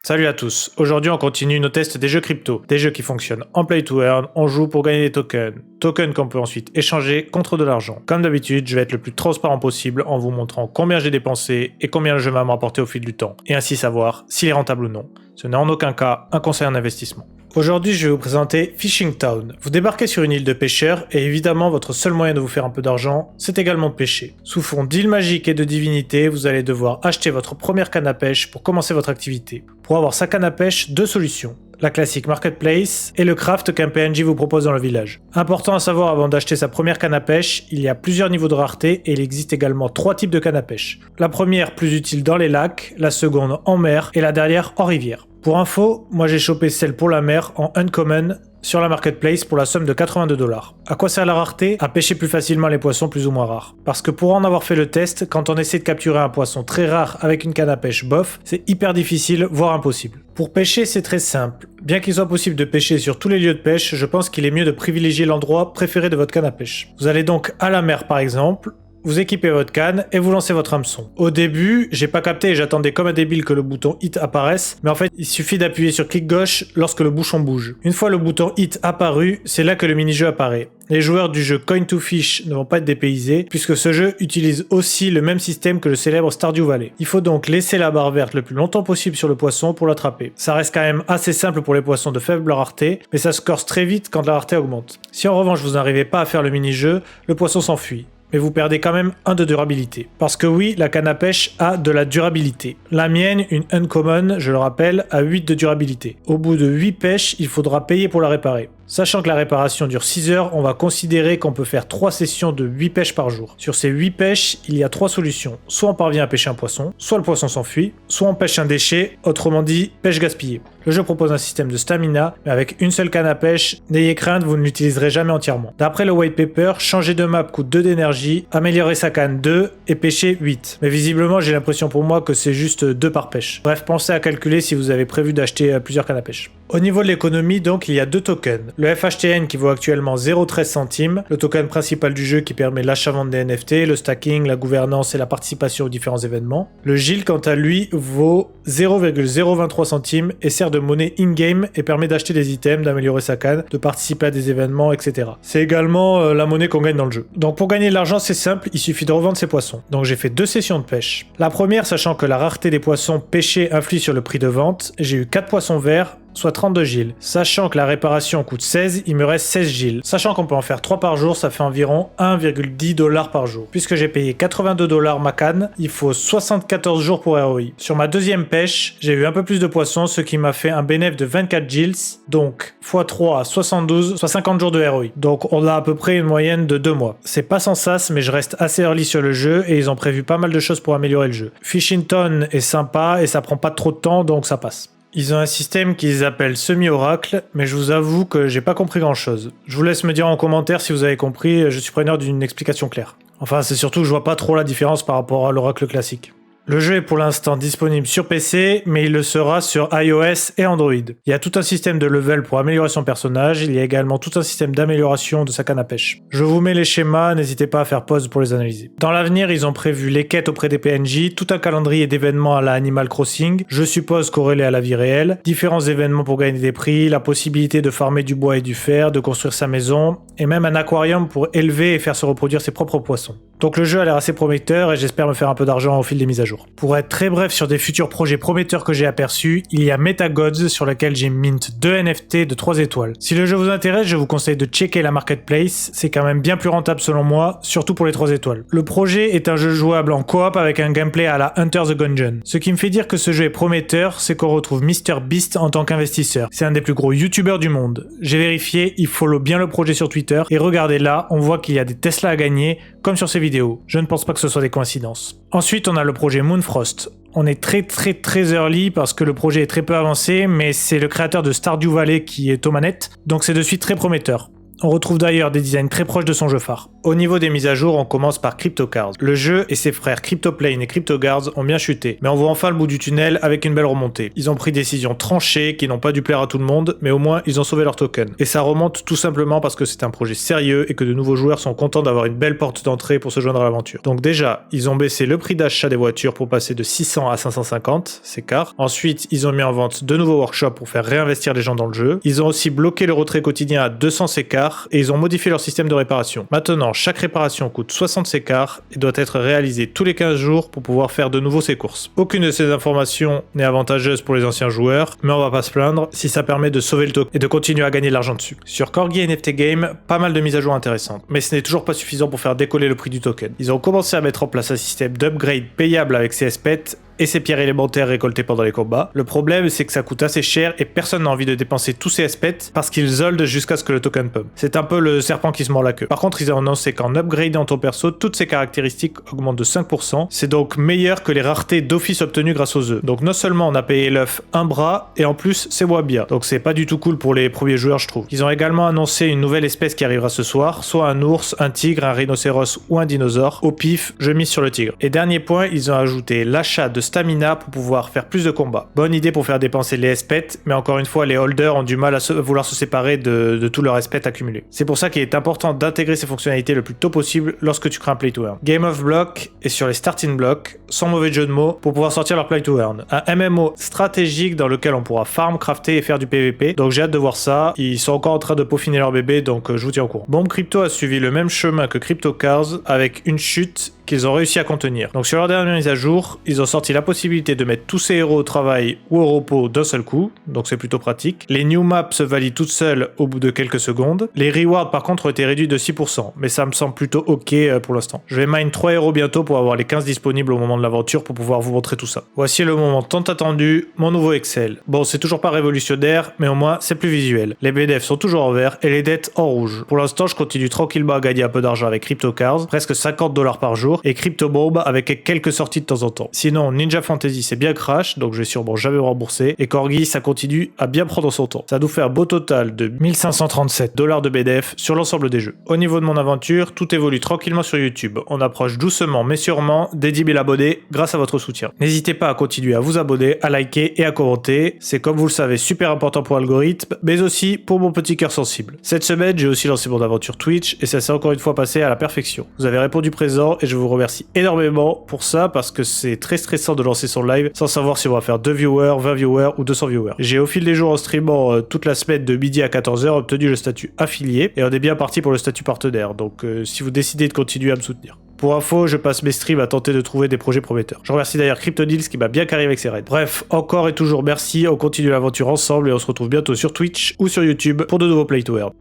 Salut à tous, aujourd'hui on continue nos tests des jeux crypto, des jeux qui fonctionnent en play to earn, on joue pour gagner des tokens qu'on peut ensuite échanger contre de l'argent. Comme d'habitude, je vais être le plus transparent possible en vous montrant combien j'ai dépensé et combien le jeu va me rapporter au fil du temps, et ainsi savoir s'il est rentable ou non. Ce n'est en aucun cas un conseil en investissement. Aujourd'hui, je vais vous présenter Fishing Town. Vous débarquez sur une île de pêcheurs et évidemment, votre seul moyen de vous faire un peu d'argent, c'est également de pêcher. Sous fond d'îles magiques et de divinités, vous allez devoir acheter votre première canne à pêche pour commencer votre activité. Pour avoir sa canne à pêche, deux solutions. La classique marketplace et le craft qu'un PNJ vous propose dans le village. Important à savoir avant d'acheter sa première canne à pêche, il y a plusieurs niveaux de rareté et il existe également 3 types de canne à pêche. La première plus utile dans les lacs, la seconde en mer et la dernière en rivière. Pour info, moi j'ai chopé celle pour la mer en uncommon sur la marketplace pour la somme de 82$. À quoi sert la rareté? À pêcher plus facilement les poissons plus ou moins rares. Parce que pour en avoir fait le test, quand on essaie de capturer un poisson très rare avec une canne à pêche bof, c'est hyper difficile, voire impossible. Pour pêcher, c'est très simple. Bien qu'il soit possible de pêcher sur tous les lieux de pêche, je pense qu'il est mieux de privilégier l'endroit préféré de votre canne à pêche. Vous allez donc à la mer par exemple, vous équipez votre canne et vous lancez votre hameçon. Au début, j'ai pas capté et j'attendais comme un débile que le bouton hit apparaisse, mais en fait, il suffit d'appuyer sur clic gauche lorsque le bouchon bouge. Une fois le bouton hit apparu, c'est là que le mini-jeu apparaît. Les joueurs du jeu Coin to Fish ne vont pas être dépaysés, puisque ce jeu utilise aussi le même système que le célèbre Stardew Valley. Il faut donc laisser la barre verte le plus longtemps possible sur le poisson pour l'attraper. Ça reste quand même assez simple pour les poissons de faible rareté, mais ça se corse très vite quand la rareté augmente. Si en revanche vous n'arrivez pas à faire le mini-jeu, le poisson s'enfuit. Mais vous perdez quand même 1 de durabilité. Parce que oui, la canne à pêche a de la durabilité. La mienne, une uncommon, je le rappelle, a 8 de durabilité. Au bout de 8 pêches, il faudra payer pour la réparer. Sachant que la réparation dure 6 heures, on va considérer qu'on peut faire 3 sessions de 8 pêches par jour. Sur ces 8 pêches, il y a 3 solutions. Soit on parvient à pêcher un poisson, soit le poisson s'enfuit, soit on pêche un déchet, autrement dit, pêche gaspillée. Le jeu propose un système de stamina, mais avec une seule canne à pêche, n'ayez crainte, vous ne l'utiliserez jamais entièrement. D'après le white paper, changer de map coûte 2 d'énergie, améliorer sa canne 2 et pêcher 8. Mais visiblement, j'ai l'impression pour moi que c'est juste 2 par pêche. Bref, pensez à calculer si vous avez prévu d'acheter plusieurs cannes à pêche. Au niveau de l'économie, donc, il y a 2 tokens. Le FHTN qui vaut actuellement 0,13 centimes, le token principal du jeu qui permet l'achat-vente des NFT, le stacking, la gouvernance et la participation aux différents événements. Le GIL, quant à lui, vaut 0,023 centimes et sert de monnaie in-game et permet d'acheter des items, d'améliorer sa canne, de participer à des événements, etc. C'est également la monnaie qu'on gagne dans le jeu. Donc pour gagner de l'argent, c'est simple, il suffit de revendre ses poissons. Donc j'ai fait 2 sessions de pêche. La première, sachant que la rareté des poissons pêchés influe sur le prix de vente, j'ai eu 4 poissons verts, soit 32 giles. Sachant que la réparation coûte 16, il me reste 16 giles. Sachant qu'on peut en faire 3 par jour, ça fait environ 1,10$ par jour. Puisque j'ai payé 82$ ma canne, il faut 74 jours pour ROI. Sur ma deuxième pêche, j'ai eu un peu plus de poissons, ce qui m'a fait un bénéfice de 24 giles, donc x3 à 72, soit 50 jours de ROI. Donc on a à peu près une moyenne de 2 mois. C'est pas sans sas, mais je reste assez early sur le jeu et ils ont prévu pas mal de choses pour améliorer le jeu. Fishing Town est sympa et ça prend pas trop de temps, donc ça passe. Ils ont un système qu'ils appellent semi-oracle, mais je vous avoue que j'ai pas compris grand chose. Je vous laisse me dire en commentaire si vous avez compris, je suis preneur d'une explication claire. Enfin, c'est surtout que je vois pas trop la différence par rapport à l'oracle classique. Le jeu est pour l'instant disponible sur PC, mais il le sera sur iOS et Android. Il y a tout un système de level pour améliorer son personnage, il y a également tout un système d'amélioration de sa canne à pêche. Je vous mets les schémas, n'hésitez pas à faire pause pour les analyser. Dans l'avenir, ils ont prévu les quêtes auprès des PNJ, tout un calendrier d'événements à la Animal Crossing, je suppose corrélés à la vie réelle, différents événements pour gagner des prix, la possibilité de farmer du bois et du fer, de construire sa maison, et même un aquarium pour élever et faire se reproduire ses propres poissons. Donc le jeu a l'air assez prometteur et j'espère me faire un peu d'argent au fil des mises à jour. Pour être très bref sur des futurs projets prometteurs que j'ai aperçus, il y a MetaGods sur lequel j'ai mint 2 NFT de 3 étoiles. Si le jeu vous intéresse, je vous conseille de checker la marketplace, c'est quand même bien plus rentable selon moi, surtout pour les 3 étoiles. Le projet est un jeu jouable en coop avec un gameplay à la Hunter the Gungeon. Ce qui me fait dire que ce jeu est prometteur, c'est qu'on retrouve MrBeast en tant qu'investisseur. C'est un des plus gros youtubeurs du monde. J'ai vérifié, il follow bien le projet sur Twitter et regardez là, on voit qu'il y a des Tesla à gagner, comme sur ses vidéos. Je ne pense pas que ce soit des coïncidences. Ensuite, on a le projet Moonfrost. On est très early parce que le projet est très peu avancé, mais c'est le créateur de Stardew Valley qui est aux manettes, donc c'est de suite très prometteur. On retrouve d'ailleurs des designs très proches de son jeu phare. Au niveau des mises à jour, on commence par CryptoCars. Le jeu et ses frères CryptoPlane et CryptoGuards ont bien chuté, mais on voit enfin le bout du tunnel avec une belle remontée. Ils ont pris des décisions tranchées qui n'ont pas dû plaire à tout le monde, mais au moins ils ont sauvé leur token. Et ça remonte tout simplement parce que c'est un projet sérieux et que de nouveaux joueurs sont contents d'avoir une belle porte d'entrée pour se joindre à l'aventure. Donc déjà, ils ont baissé le prix d'achat des voitures pour passer de 600 à 550, c'est car. Ensuite, ils ont mis en vente de nouveaux workshops pour faire réinvestir les gens dans le jeu. Ils ont aussi bloqué le retrait quotidien à 200 CK et ils ont modifié leur système de réparation. Maintenant, chaque réparation coûte 60 CK et doit être réalisée tous les 15 jours pour pouvoir faire de nouveau ses courses. Aucune de ces informations n'est avantageuse pour les anciens joueurs, mais on va pas se plaindre si ça permet de sauver le token et de continuer à gagner de l'argent dessus. Sur Corgi NFT Game, pas mal de mises à jour intéressantes, mais ce n'est toujours pas suffisant pour faire décoller le prix du token. Ils ont commencé à mettre en place un système d'upgrade payable avec CSPET et ses pierres élémentaires récoltées pendant les combats. Le problème, c'est que ça coûte assez cher et personne n'a envie de dépenser tous ces aspects parce qu'ils zoldent jusqu'à ce que le token pump. C'est un peu le serpent qui se mord la queue. Par contre, ils ont annoncé qu'en upgradant ton perso, toutes ses caractéristiques augmentent de 5%. C'est donc meilleur que les raretés d'office obtenues grâce aux œufs. Donc non seulement on a payé l'œuf un bras, et en plus c'est moins bien. Donc c'est pas du tout cool pour les premiers joueurs, je trouve. Ils ont également annoncé une nouvelle espèce qui arrivera ce soir, soit un ours, un tigre, un rhinocéros ou un dinosaure. Au pif, je mise sur le tigre. Et dernier point, ils ont ajouté l'achat de stamina pour pouvoir faire plus de combats. Bonne idée pour faire dépenser les espètes, mais encore une fois, les holders ont du mal à vouloir se séparer de tous leurs espètes accumulés. C'est pour ça qu'il est important d'intégrer ces fonctionnalités le plus tôt possible lorsque tu crées un play to earn. Game of Block est sur les starting blocks, sans mauvais jeu de mots, pour pouvoir sortir leur play to earn. Un MMO stratégique dans lequel on pourra farm, crafter et faire du PVP, donc j'ai hâte de voir ça. Ils sont encore en train de peaufiner leur bébé, donc je vous tiens au courant. Bomb Crypto a suivi le même chemin que CryptoCars avec une chute qu'ils ont réussi à contenir. Donc sur leur dernière mise à jour, ils ont sorti la possibilité de mettre tous ces héros au travail ou au repos d'un seul coup, donc c'est plutôt pratique. Les new maps se valident toutes seules au bout de quelques secondes. Les rewards par contre ont été réduits de 6%, mais ça me semble plutôt ok pour l'instant. Je vais mine 3 héros bientôt pour avoir les 15 disponibles au moment de l'aventure pour pouvoir vous montrer tout ça. Voici le moment tant attendu, mon nouveau Excel. Bon, c'est toujours pas révolutionnaire, mais au moins c'est plus visuel. Les BDF sont toujours en vert et les dettes en rouge. Pour l'instant, je continue tranquillement à gagner un peu d'argent avec CryptoCars, presque 50$ par jour, et CryptoBomb avec quelques sorties de temps en temps. Sinon, Ninja Fantasy c'est bien crash, donc je vais sûrement jamais me rembourser, et Corgi ça continue à bien prendre son temps. Ça nous fait un beau total de 1537$ de BDF sur l'ensemble des jeux. Au niveau de mon aventure, tout évolue tranquillement sur YouTube. On approche doucement mais sûrement des 10 000 abonnés grâce à votre soutien. N'hésitez pas à continuer à vous abonner, à liker et à commenter. C'est comme vous le savez super important pour l'algorithme, mais aussi pour mon petit cœur sensible. Cette semaine, j'ai aussi lancé mon aventure Twitch et ça s'est encore une fois passé à la perfection. Vous avez répondu présent et je vous remercie énormément pour ça parce que c'est très stressant de lancer son live sans savoir si on va faire 2 viewers, 20 viewers ou 200 viewers. J'ai au fil des jours en streamant toute la semaine de midi à 14h obtenu le statut affilié et on est bien parti pour le statut partenaire. Donc si vous décidez de continuer à me soutenir. Pour info, je passe mes streams à tenter de trouver des projets prometteurs. Je remercie d'ailleurs CryptoDeals qui m'a bien carré avec ses raids. Bref, encore et toujours merci, on continue l'aventure ensemble et on se retrouve bientôt sur Twitch ou sur YouTube pour de nouveaux Play to Earn.